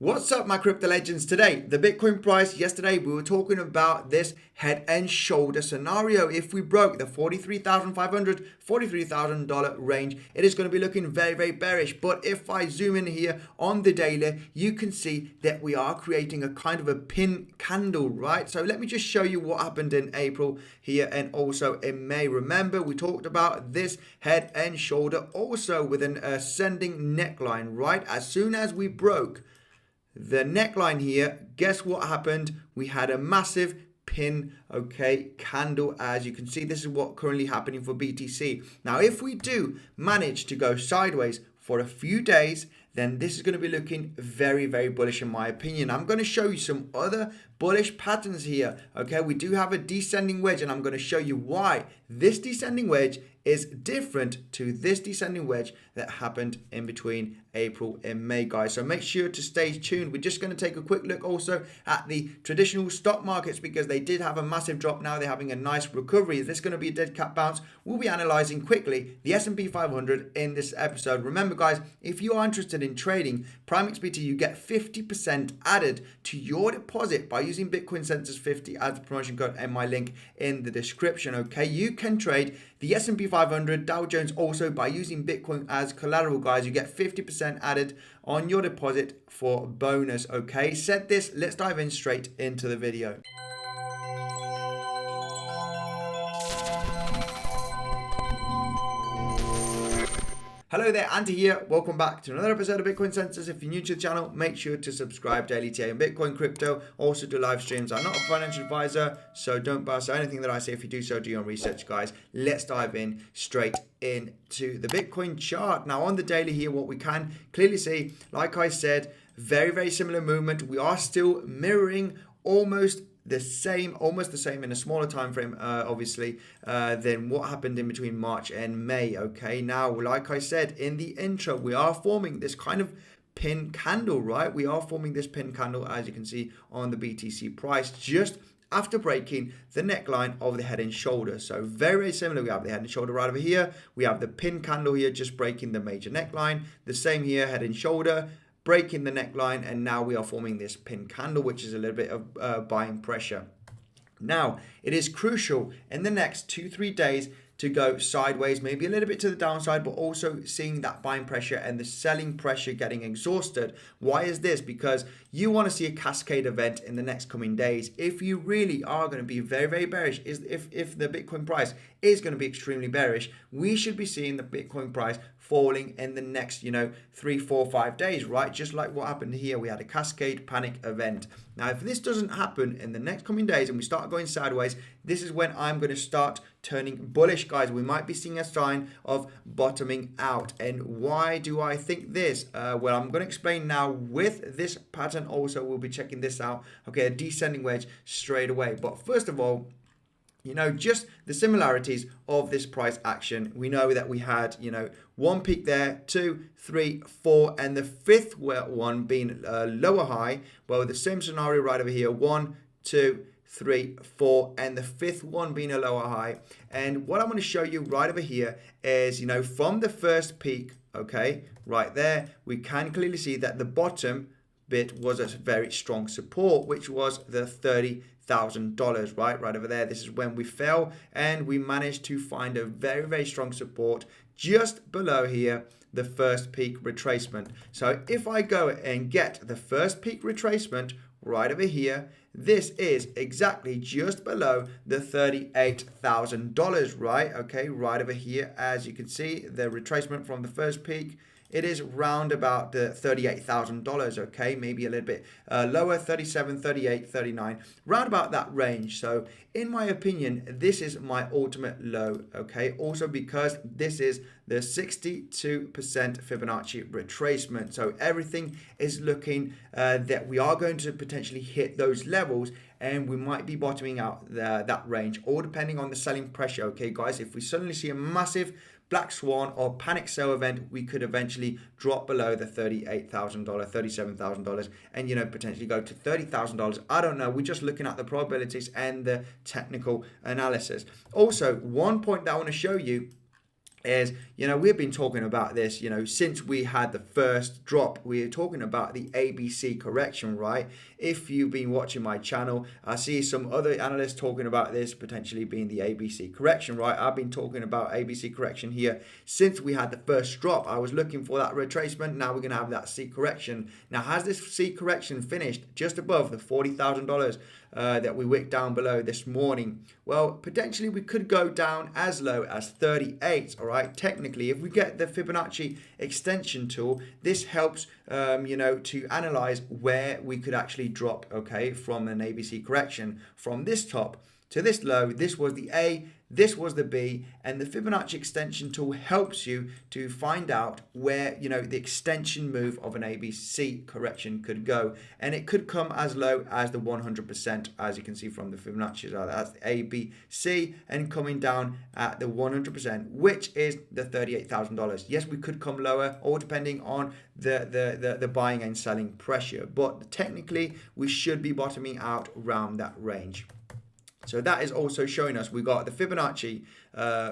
What's up, my crypto legends? Today, the Bitcoin price. Yesterday, we were talking about this head and shoulder scenario. If we broke the $43,500, $43,000 range, it is going to be looking very, very bearish. But if I zoom in here on the daily, you can see that we are creating a kind of a pin candle, right? So let me just show you what happened in April here and also in May. Remember, we talked about this head and shoulder also with an ascending neckline, right? As soon as we broke the neckline here, guess what happened? We had a massive pin, candle. As you can see, this is what currently happening for BTC. Now, if we do manage to go sideways for a few days, then this is going to be looking very, very bullish in my opinion. I'm going to show you some other bullish patterns here. Okay, we do have a descending wedge, and I'm going to show you why this descending wedge is different to this descending wedge that happened in between April and May, guys. So make sure to stay tuned. We're just going to take a quick look also at the traditional stock markets because they did have a massive drop. Now they're having a nice recovery. Is this going to be a dead cat bounce? We'll be analyzing quickly the SP 500 in this episode. Remember, guys, if you are interested in trading PrimeXBT, you get 50% added to your deposit by using Bitcoinsensus 50 as the promotion code and my link in the description. Okay, you can trade the S&P 500, Dow Jones also by using Bitcoin as collateral, guys. You get 50% added on your deposit for bonus. Okay, said this, let's dive in straight into the video. Hello there, Andy here. Welcome back to another episode of Bitcoinsensus. If you're new to the channel, make sure to subscribe. Daily TA and Bitcoin crypto. Also do live streams. I'm not a financial advisor, so don't pass anything that I say. If you do so, do your own research, guys. Let's dive in straight into the Bitcoin chart. Now on the daily here, what we can clearly see, like I said, very, very similar movement. We are still mirroring almost the same in a smaller time frame, obviously, than what happened in between March and May. Okay, now, like I said in the intro, we are forming this kind of pin candle, right? We are forming this pin candle, as you can see on the BTC price, just after breaking the neckline of the head and shoulder. So very, very similar. We have the head and shoulder right over here. We have the pin candle here, just breaking the major neckline. The same here, head and shoulder, breaking the neckline, and now we are forming this pin candle, which is a little bit of buying pressure. Now, it is crucial in the next 2-3 days to go sideways, maybe a little bit to the downside, but also seeing that buying pressure and the selling pressure getting exhausted. Why is this? Because you want to see a cascade event in the next coming days. If you really are going to be very, very bearish, if the Bitcoin price is going to be extremely bearish, we should be seeing the Bitcoin price falling in the next, 3, 4, 5 days, right? Just like what happened here, we had a cascade panic event. Now, if this doesn't happen in the next coming days and we start going sideways, this is when I'm going to start turning bullish, guys. We might be seeing a sign of bottoming out. And why do I think this? Well, I'm going to explain now with this pattern. Also, we'll be checking this out. Okay, a descending wedge straight away. But first of all, just the similarities of this price action. We know that we had, one peak there, 2, 3, 4, and the fifth one being a lower high. Well, the same scenario right over here, 1, 2, 3, 4, and the fifth one being a lower high. And what I'm going to show you right over here is, from the first peak, okay, right there, we can clearly see that the bottom bit was a very strong support, which was the $30,000, right over there. This is when we fell and we managed to find a very, very strong support just below here, the first peak retracement. So if I go and get the first peak retracement right over here, this is exactly just below the $38,000, right? Okay, right over here, as you can see, the retracement from the first peak, it is round about the $38,000, okay? Maybe a little bit lower, 37, 38, 39, round about that range. So in my opinion, this is my ultimate low, okay? Also because this is the 62% Fibonacci retracement. So everything is looking that we are going to potentially hit those levels, and we might be bottoming out that range, all depending on the selling pressure, okay, guys? If we suddenly see a massive black swan or panic sell event, we could eventually drop below the $38,000, $37,000, and potentially go to $30,000. I don't know. We're just looking at the probabilities and the technical analysis. Also, one point that I want to show you is, we've been talking about this, since we had the first drop. We're talking about the ABC correction, right? If you've been watching my channel, I see some other analysts talking about this potentially being the ABC correction, right? I've been talking about ABC correction here since we had the first drop. I was looking for that retracement. Now we're going to have that C correction. Now, has this C correction finished just above the $40,000 that we wicked down below this morning? Well, potentially we could go down as low as 38. All right, technically, if we get the Fibonacci extension tool, this helps to analyze where we could actually drop, okay, from an ABC correction from this top to this low. This was the A, this was the B, and the Fibonacci extension tool helps you to find out where, the extension move of an ABC correction could go. And it could come as low as the 100%, as you can see from the Fibonacci. That's the A, B, C, and coming down at the 100%, which is the $38,000. Yes, we could come lower, or depending on the buying and selling pressure. But technically, we should be bottoming out around that range. So that is also showing us we got the Fibonacci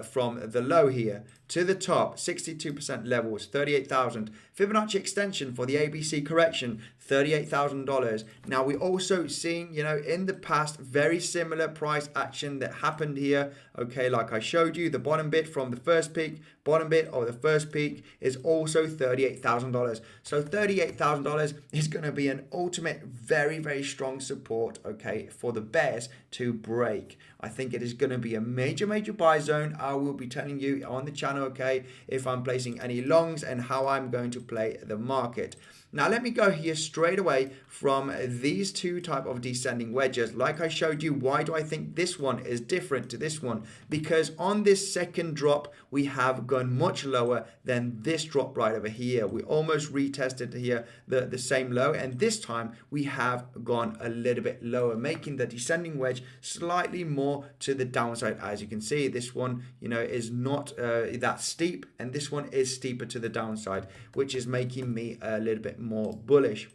from the low here to the top, 62% levels, 38,000. Fibonacci extension for the ABC correction, $38,000. Now we also seen, in the past, very similar price action that happened here. Okay, like I showed you, the bottom bit from the first peak, bottom bit of the first peak is also $38,000. So $38,000 is going to be an ultimate, very, very strong support, okay, for the bears to break. I think it is going to be a major, major buy zone. I will be telling you on the channel, okay, if I'm placing any longs and how I'm going to play the market. Now let me go here straight away from these two type of descending wedges. Like I showed you, why do I think this one is different to this one? Because on this second drop, we have gone much lower than this drop right over here. We almost retested here the same low, and this time we have gone a little bit lower, making the descending wedge slightly more to the downside. As you can see, this one, is not that steep, and this one is steeper to the downside, which is making me a little bit more bullish.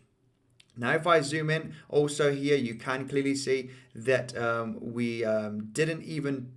Now, if I zoom in also here, you can clearly see that we didn't even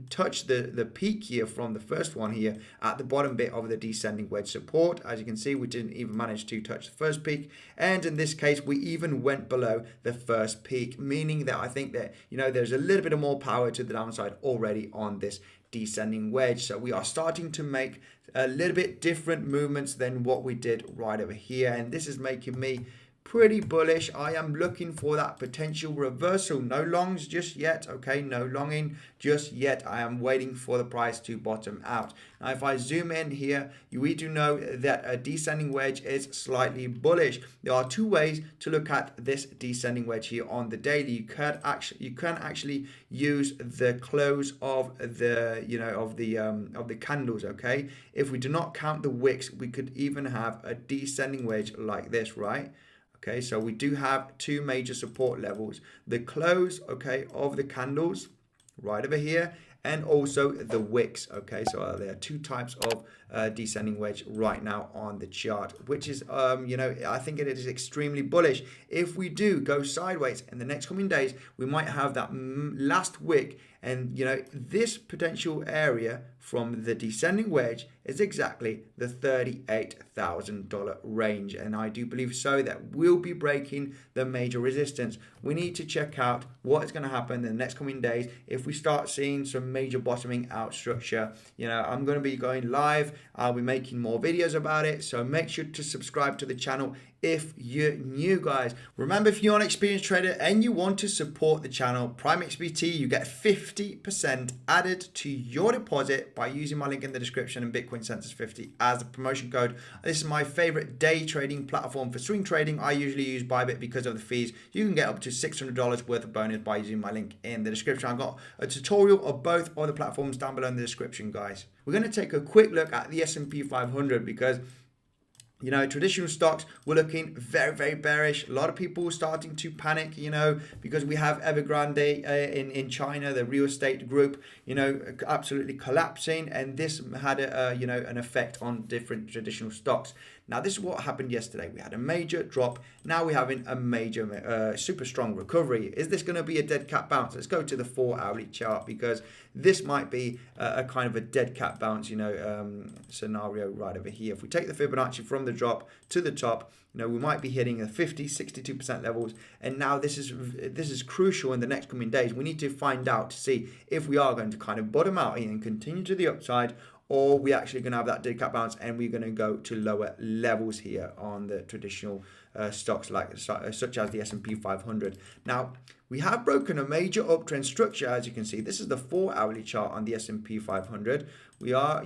touch the peak here from the first one here at the bottom bit of the descending wedge support. As you can see, we didn't even manage to touch the first peak, and in this case we even went below the first peak, meaning that I think that there's a little bit of more power to the downside already on this descending wedge. So we are starting to make a little bit different movements than what we did right over here, and this is making me pretty bullish. I am looking for that potential reversal. No longs just yet, okay? No longing just yet. I am waiting for the price to bottom out. Now, if I zoom in here, we do know that a descending wedge is slightly bullish. There are two ways to look at this descending wedge here on the daily. You can actually use the close of the of the candles, okay? If we do not count the wicks, we could even have a descending wedge like this, right? Okay, so we do have two major support levels. The close, okay, of the candles right over here, and also the wicks, okay? So there are two types of descending wedge right now on the chart, which is, I think it is extremely bullish. If we do go sideways in the next coming days, we might have that last wick, and this potential area from the descending wedge is exactly the $38,000 range, and I do believe so that we'll be breaking the major resistance. We need to check out what is going to happen in the next coming days. If we start seeing some major bottoming out structure, I'm going to be going live. I'll be making more videos about it, so make sure to subscribe to the channel if you're new, guys. Remember, if you're an experienced trader and you want to support the channel, PrimeXBT, you get 50% added to your deposit by using my link in the description and Bitcoinsensus 50 as the promotion code. This is my favorite day trading platform for swing trading. I usually use Bybit because of the fees. You can get up to $600 worth of bonus by using my link in the description. I've got a tutorial of both other platforms down below in the description, guys. We're going to take a quick look at the SP 500 because traditional stocks were looking very, very bearish. A lot of people starting to panic, because we have Evergrande in China, the real estate group, absolutely collapsing. And this had, an effect on different traditional stocks. Now, this is what happened yesterday. We had a major drop. Now we're having a major, super strong recovery. Is this going to be a dead cat bounce? Let's go to the 4-hourly chart, because this might be a kind of a dead cat bounce, scenario right over here. If we take the Fibonacci from the drop to the top, we might be hitting the 62% levels. And now this is crucial in the next coming days. We need to find out to see if we are going to kind of bottom out here and continue to the upside, or we actually going to have that dead cat bounce and we're going to go to lower levels here on the traditional stocks such as the SP 500. Now, we have broken a major uptrend structure, as you can see. This is the 4-hourly chart on the SP 500. We are,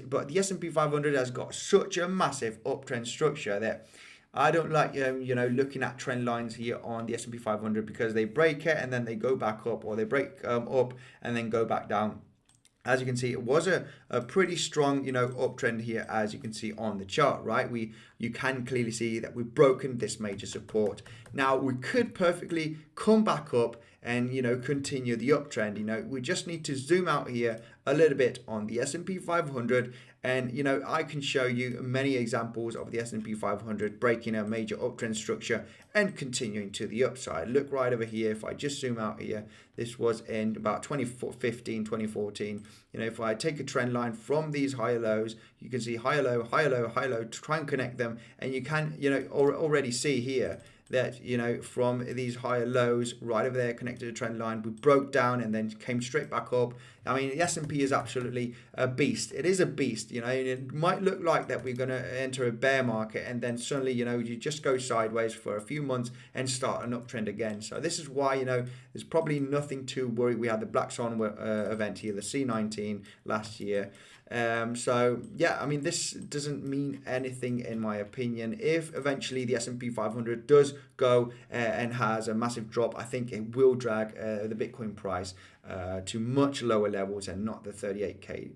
but the SP 500 has got such a massive uptrend structure that I don't like, looking at trend lines here on the S&P 500, because they break it and then they go back up, or they break up and then go back down. As you can see, it was a pretty strong, uptrend here, as you can see on the chart, right? You can clearly see that we've broken this major support. Now, we could perfectly come back up and, continue the uptrend. We just need to zoom out here a little bit on the S&P 500. And, I can show you many examples of the S&P 500 breaking a major uptrend structure and continuing to the upside. Look right over here. If I just zoom out here, this was in about 2015, 2014. If I take a trend line from these higher lows, you can see higher low, higher low, higher low, to try and connect them. And you can, already see here that, from these higher lows right over there connected to trend line, we broke down and then came straight back up. I mean, the S&P is absolutely a beast. It is a beast, it might look like that we're going to enter a bear market and then suddenly, you just go sideways for a few months and start an uptrend again. So this is why, there's probably nothing to worry. We had the Black Swan event here, the C19 last year. So yeah, I mean, this doesn't mean anything in my opinion. If eventually the S&P 500 does go and has a massive drop, I think it will drag the Bitcoin price to much lower levels and not the 38K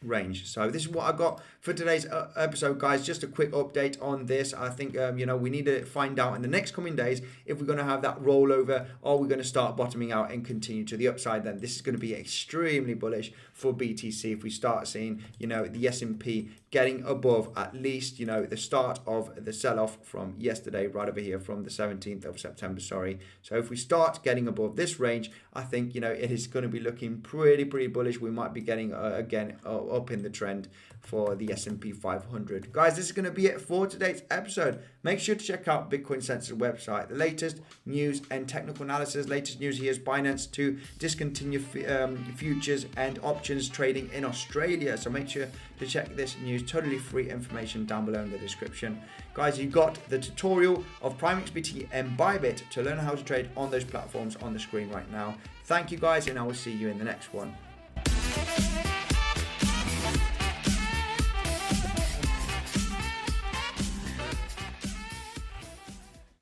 range. So this is what I got for today's episode, guys. Just a quick update on this. I think we need to find out in the next coming days if we're going to have that rollover, or we're going to start bottoming out and continue to the upside. Then this is going to be extremely bullish for BTC if we start seeing the S&P getting above at least the start of the sell-off from yesterday, right over here from the 17th of September. So if we start getting above this range, I think it is going to be looking pretty bullish. We might be getting again up in the trend for the S&P 500. Guys, this is going to be it for today's episode. Make sure to check out Bitcoinsensus website. The latest news and technical analysis. Latest news here is Binance to discontinue futures and options trading in Australia. So make sure to check this news. Totally free information down below in the description. Guys, you got the tutorial of PrimeXBT and Bybit to learn how to trade on those platforms on the screen right now. Thank you guys, and I will see you in the next one.